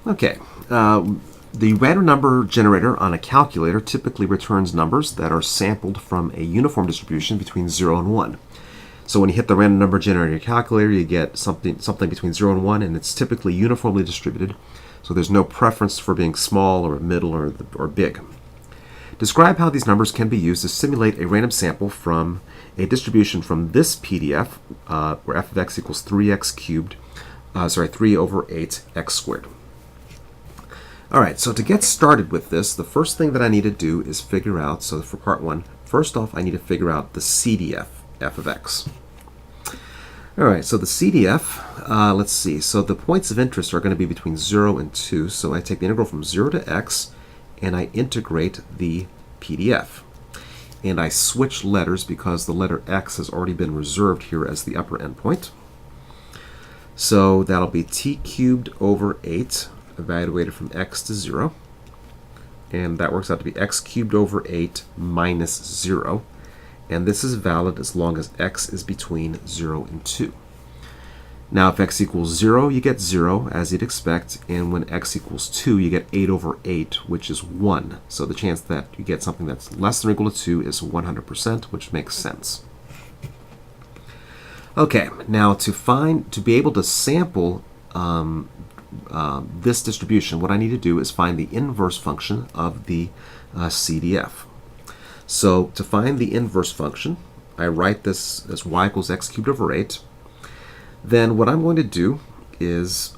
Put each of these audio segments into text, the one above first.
Okay, the random number generator on a calculator typically returns numbers that are sampled from a uniform distribution between 0 and 1. So when you hit the random number generator calculator, you get something between 0 and 1, and it's typically uniformly distributed. So there's no preference for being small or middle or big. Describe how these numbers can be used to simulate a random sample from a distribution from this PDF, where f of x equals 3x cubed, 3 over 8x squared. All right, so to get started with this, the first thing that I need to do is figure out, so for part 1, first off, I need to figure out the CDF, f of x. All right, so the CDF, let's see. So the points of interest are going to be between 0 and 2. So I take the integral from 0 to x, and I integrate the PDF. And I switch letters because the letter x has already been reserved here as the upper endpoint. So that'll be t cubed over 8, evaluated from x to 0. And that works out to be x cubed over 8 minus 0. And this is valid as long as x is between 0 and 2. Now, if x equals 0, you get 0, as you'd expect. And when x equals 2, you get 8 over 8, which is 1. So the chance that you get something that's less than or equal to 2 is 100%, which makes sense. Okay, now to be able to sample this distribution, what I need to do is find the inverse function of the CDF. So to find the inverse function, I write this as y equals x cubed over 8. Then what I'm going to do is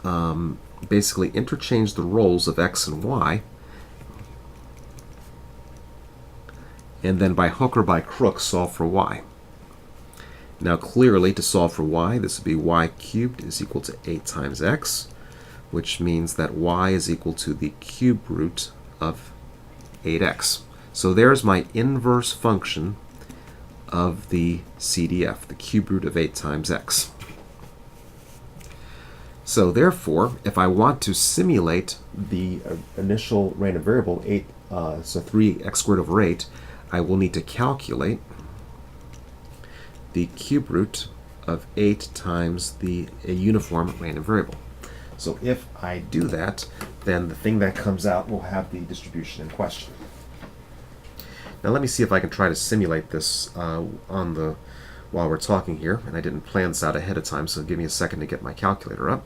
basically interchange the roles of x and y, and then by hook or by crook solve for y. Now clearly, to solve for y, this would be y cubed is equal to 8 times x, which means that y is equal to the cube root of 8x. So there's my inverse function of the CDF, the cube root of 8 times x. So therefore, if I want to simulate the initial random variable, 3x squared over 8, I will need to calculate the cube root of 8 times a uniform random variable. So if I do that, then the thing that comes out will have the distribution in question. Now let me see if I can try to simulate this while we're talking here. And I didn't plan this out ahead of time, so give me a second to get my calculator up.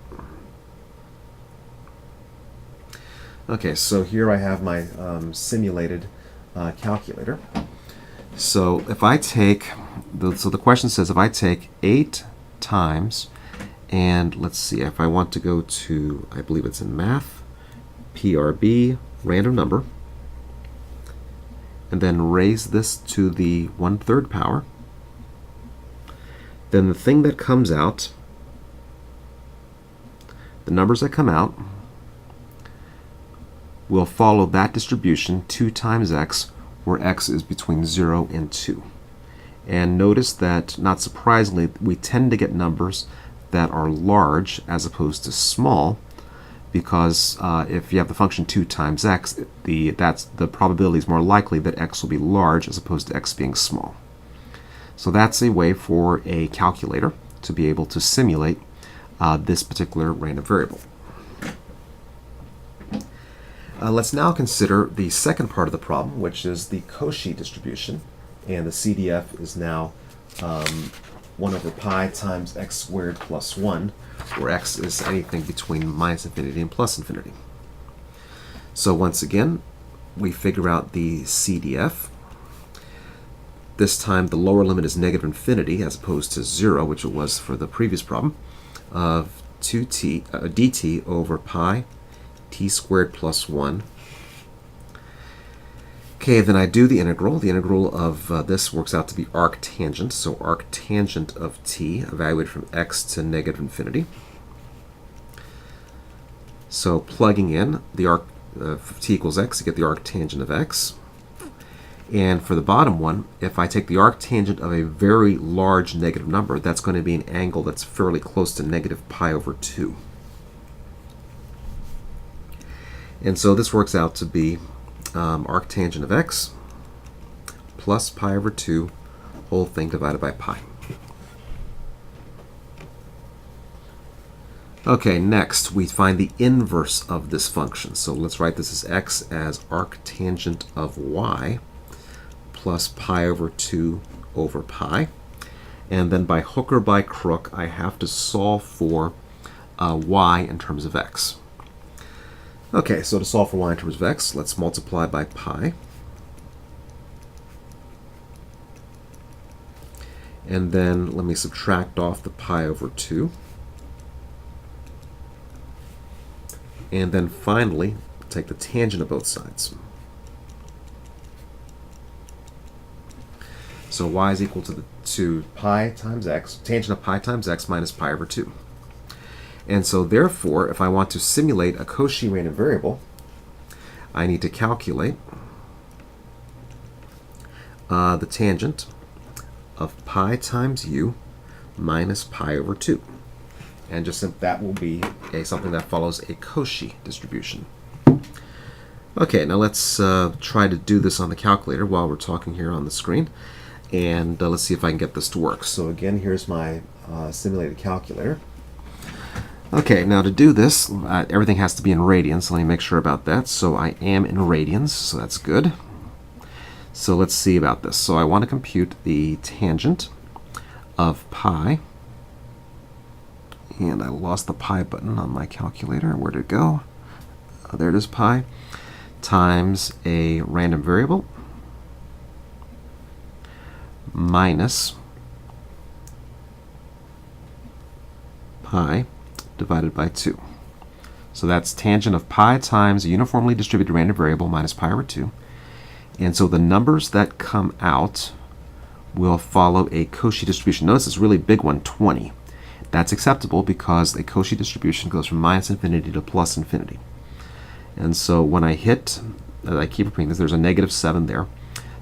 Okay, so here I have my simulated calculator. So if I take, so the question says if I take 8 times, and let's see, if I want to go to, I believe it's in math, PRB, random number, and then raise this to the 1/3 power, then the thing that comes out, the numbers that come out, will follow that distribution 2 times x, where x is between 0 and 2. And notice that, not surprisingly, we tend to get numbers that are large as opposed to small, because if you have the function 2 times x, the probability is more likely that x will be large as opposed to x being small. So that's a way for a calculator to be able to simulate this particular random variable. Let's now consider the second part of the problem, which is the Koshi distribution. And the CDF is now 1 over pi times x squared plus 1, where x is anything between minus infinity and plus infinity. So once again, we figure out the CDF. This time the lower limit is negative infinity as opposed to 0, which it was for the previous problem, of 2t dt over pi t squared plus 1. Okay, then I do the integral. The integral of this works out to be arctangent. So arctangent of t, evaluated from x to negative infinity. So plugging in the arc of t equals x, you get the arctangent of x. And for the bottom one, if I take the arctangent of a very large negative number, that's going to be an angle that's fairly close to negative pi over 2. And so this works out to be arctangent of x plus pi over 2, whole thing divided by pi. Okay, next we find the inverse of this function. So let's write this as x as arctangent of y plus pi over 2 over pi. And then by hook or by crook, I have to solve for y in terms of x. Okay, so to solve for y in terms of x, let's multiply by pi. And then let me subtract off the pi over 2. And then finally, take the tangent of both sides. So y is equal to pi times x, tangent of pi times x minus pi over 2. And so therefore, if I want to simulate a Koshi random variable, I need to calculate the tangent of pi times u minus pi over 2. And just that will be something that follows a Koshi distribution. Okay, now let's try to do this on the calculator while we're talking here on the screen. And let's see if I can get this to work. So again, here's my simulated calculator. Okay, now to do this, everything has to be in radians. So let me make sure about that. So I am in radians, so that's good. So let's see about this. So I want to compute the tangent of pi. And I lost the pi button on my calculator. Where'd it go? There it is, pi, times a random variable minus pi divided by 2. So that's tangent of pi times a uniformly distributed random variable minus pi over 2. And so the numbers that come out will follow a Koshi distribution. Notice this really big one, 20. That's acceptable because a Koshi distribution goes from minus infinity to plus infinity. And so when I hit, I keep repeating this, there's a negative 7 there.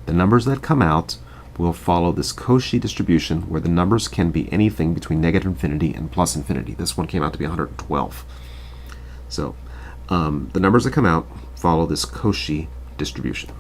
The numbers that come out will follow this Koshi distribution where the numbers can be anything between negative infinity and plus infinity. This one came out to be 112. So the numbers that come out follow this Koshi distribution.